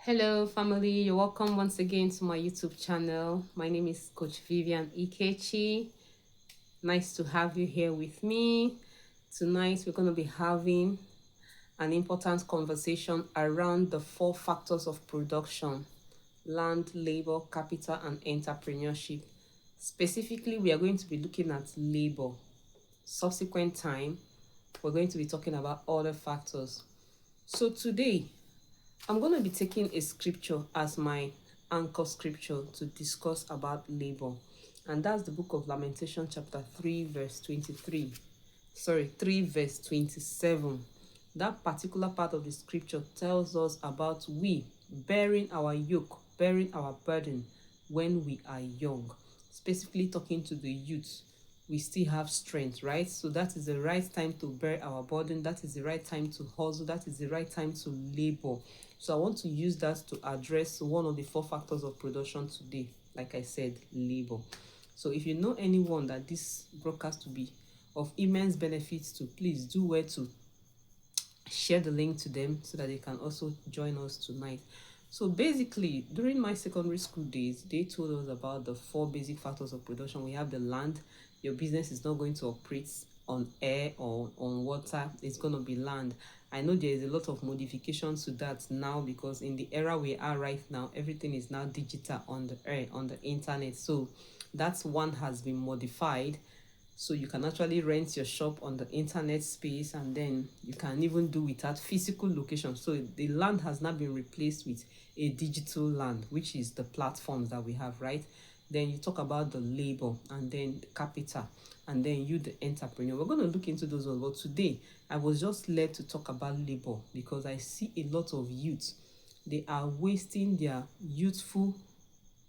Hello, family. You're welcome once again to my YouTube channel. My name is Coach Vivian Ikechi. Nice to have you here with me. Tonight, we're going to be having an important conversation around the four factors of production: land, labor, capital, and entrepreneurship. Specifically, we are going to be looking at labor. Subsequent time, we're going to be talking about other factors. So, today, I'm going to be taking a scripture as my anchor scripture to discuss about labor. And that's the book of Lamentation, chapter 3, verse 23. Sorry, 3, verse 27. That particular part of the scripture tells us about we bearing our yoke, bearing our burden when we are young. Specifically talking to the youth, we still have strength, right? So that is the right time to bear our burden. That is the right time to hustle. That is the right time to labor. So I want to use that to address one of the four factors of production today. Like I said, labor. So if you know anyone that this broadcast will be of immense benefit to, please do well to share the link to them so that they can also join us tonight. So basically, during my secondary school days, they told us about the four basic factors of production. We have the land. Your business is not going to operate on air or on water. It's going to be land. I know there is a lot of modifications to that now, because in the era we are right now, everything is now digital on the air, on the internet. So that's one has been modified, so you can actually rent your shop on the internet space, and then you can even do without physical location. So the land has now been replaced with a digital land, which is the platforms that we have, right? Then you talk about the labor, and then the capital, and then you, the entrepreneur. We're going to look into those ones. But today, I was just led to talk about labor because I see a lot of youth. They are wasting their youthful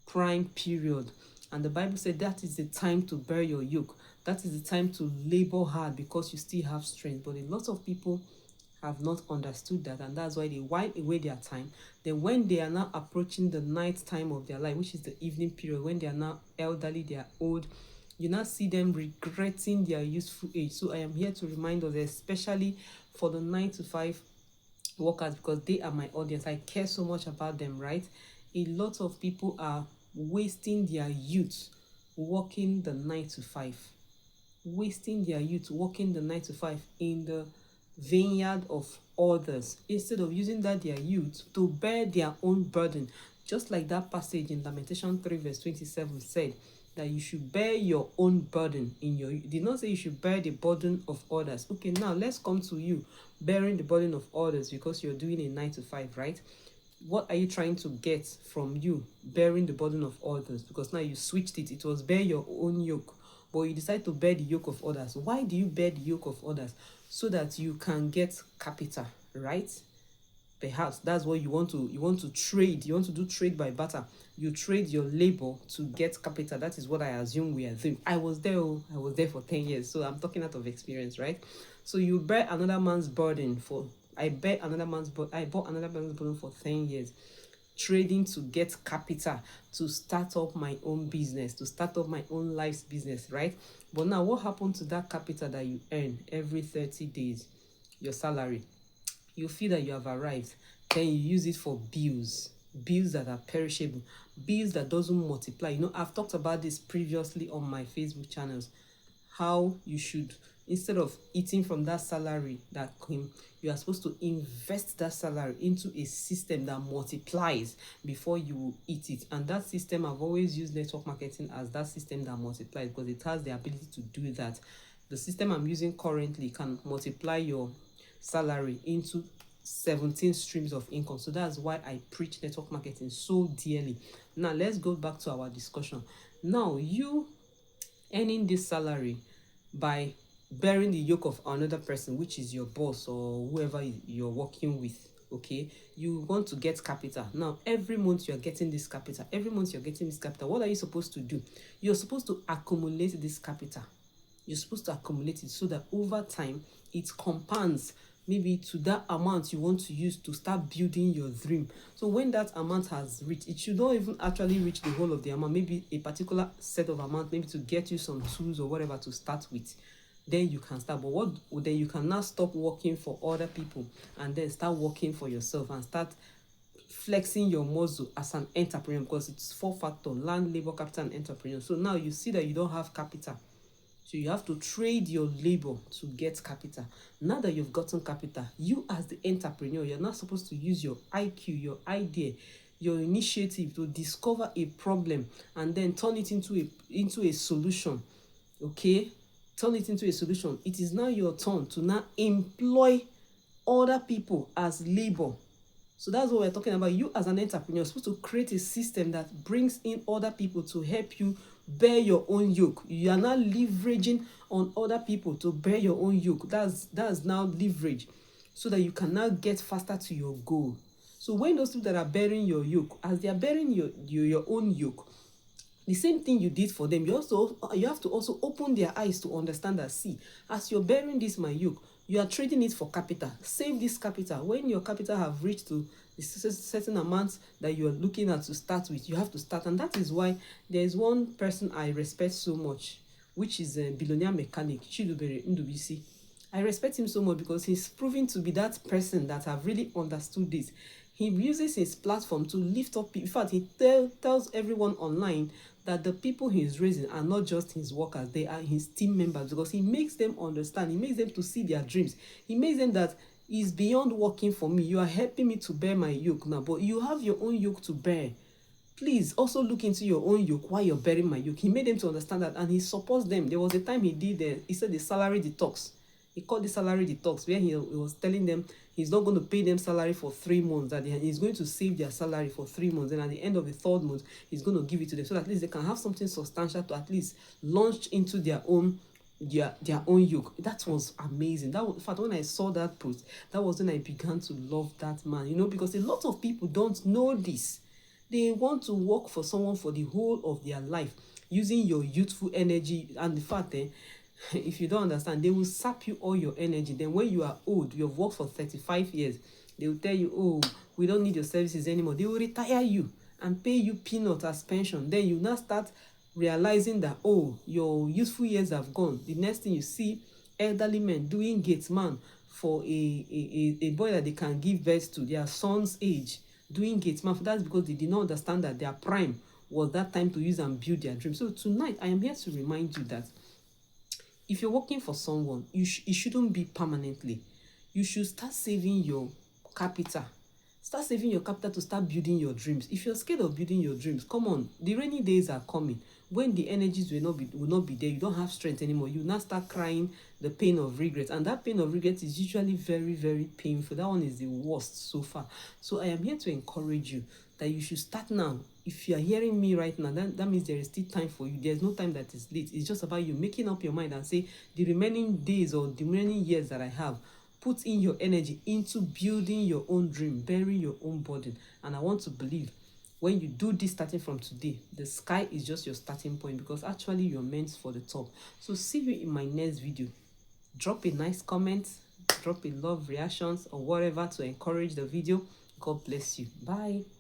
prime period. And the Bible said that is the time to bear your yoke. That is the time to labor hard because you still have strength. But a lot of people have not understood that, and that's why they while away their time. Then when they are now approaching the night time of their life, which is the evening period, when they are now elderly, they are old, you now see them regretting their youthful age. So I am here to remind us, especially for the 9 to 5 workers, because they are my audience. I care so much about them, right? A lot of people are wasting their youth working the 9 to 5, wasting their youth working the 9 to 5 in the vineyard of others, instead of using that their youth to bear their own burden. Just like that passage in Lamentation 3 verse 27 said, that you should bear your own burden in your, it did not say you should bear the burden of others. Okay, now let's come to you bearing the burden of others, because you're doing a 9 to 5, right? What are you trying to get from you bearing the burden of others? Because now you switched it. It was bear your own yoke, but you decide to bear the yoke of others. Why do you bear the yoke of others? So that you can get capital, right? Perhaps that's what you want to trade. You want to do trade by barter. You trade your labor to get capital. That is what I assume we are doing. I was there. I was there for 10 years, so I'm talking out of experience, right? So you bear another man's burden for, I bought another man's burden for 10 years, trading to get capital to start up my own business, to start up my own life's business, right? But now what happened to that capital that you earn every 30 days, your salary? You feel that you have arrived, then you use it for bills that are perishable, bills that doesn't multiply. I've talked about this previously on my Facebook channels, how you should, instead of eating from that salary that came, you are supposed to invest that salary into a system that multiplies before you eat it. And that system, I've always used network marketing as that system that multiplies, because it has the ability to do that. The system I'm using currently can multiply your salary into 17 streams of income. So that's why I preach network marketing so dearly. Now let's go back to our discussion. Now you earning this salary by bearing the yoke of another person, which is your boss or whoever you're working with. Okay, you want to get capital. Now every month you're getting this capital, what are you supposed to do? You're supposed to accumulate this capital. You're supposed to accumulate it so that over time it compounds, maybe to that amount you want to use to start building your dream. So when that amount has reached, it should not even actually reach the whole of the amount, maybe a particular set of amount, maybe to get you some tools or whatever to start with. Then you can start. But then you can now stop working for other people and then start working for yourself and start flexing your muscle as an entrepreneur, because it's 4 factor: land, labor, capital, and entrepreneur. So now you see that you don't have capital, so you have to trade your labor to get capital. Now that you've gotten capital, you as the entrepreneur, you're not supposed to use your IQ, your idea, your initiative to discover a problem and then turn it into a solution. Okay, turn it into a solution. It is now your turn to now employ other people as labor. So that's what we're talking about. You as an entrepreneur are supposed to create a system that brings in other people to help you bear your own yoke. You are now leveraging on other people to bear your own yoke. That's now leverage, so that you can now get faster to your goal. So when those people that are bearing your yoke, as they are bearing your own yoke, the same thing you did for them, you have to also open their eyes to understand that, see, as you're bearing this my yoke, you are trading it for capital. Save this capital. When your capital have reached to the certain amount that you are looking at to start with, you have to start. And that is why there is one person I respect so much, which is a billionaire mechanic, Chidubere Ndubisi. I respect him so much because he's proven to be that person that have really understood this. He uses his platform to lift up people. In fact, he tells everyone online that the people he's raising are not just his workers, they are his team members, because he makes them understand, he makes them to see their dreams. He makes them that is beyond working for me. You are helping me to bear my yoke now, but you have your own yoke to bear. Please also look into your own yoke while you're bearing my yoke. He made them to understand that, and he supports them. There was a time he said the salary detox. He called the salary detox, where he was telling them he's not going to pay them salary for 3 months, that he's going to save their salary for 3 months, and at the end of the 3rd month he's going to give it to them, so that at least they can have something substantial to at least launch into their own yoke. That was amazing. In fact, when I saw that post, that was when I began to love that man, because a lot of people don't know this. They want to work for someone for the whole of their life, using your youthful energy. And the fact, if you don't understand, they will sap you all your energy. Then when you are old, you've worked for 35 years, they will tell you, oh, we don't need your services anymore. They will retire you and pay you peanuts as pension. Then you now start realizing that, oh, your youthful years have gone. The next thing you see, elderly men doing gates man for a boy that they can give birth to, their son's age, doing gates man. That's because they did not understand that their prime was that time to use and build their dream. So tonight, I am here to remind you that if you're working for someone, it shouldn't be permanently. You should start saving your capital. Start saving your capital to start building your dreams. If you're scared of building your dreams, come on. The rainy days are coming. When the energies will not be there, you don't have strength anymore. You now start crying the pain of regret. And that pain of regret is usually very, very painful. That one is the worst so far. So I am here to encourage you that you should start now. If you are hearing me right now, that means there is still time for you. There's no time that is late. It's just about you making up your mind and say, the remaining days or the remaining years that I have, put in your energy into building your own dream, bearing your own burden. And I want to believe when you do this starting from today, the sky is just your starting point, because actually you're meant for the top. So see you in my next video. Drop a nice comment, drop a love reactions or whatever to encourage the video. God bless you. Bye.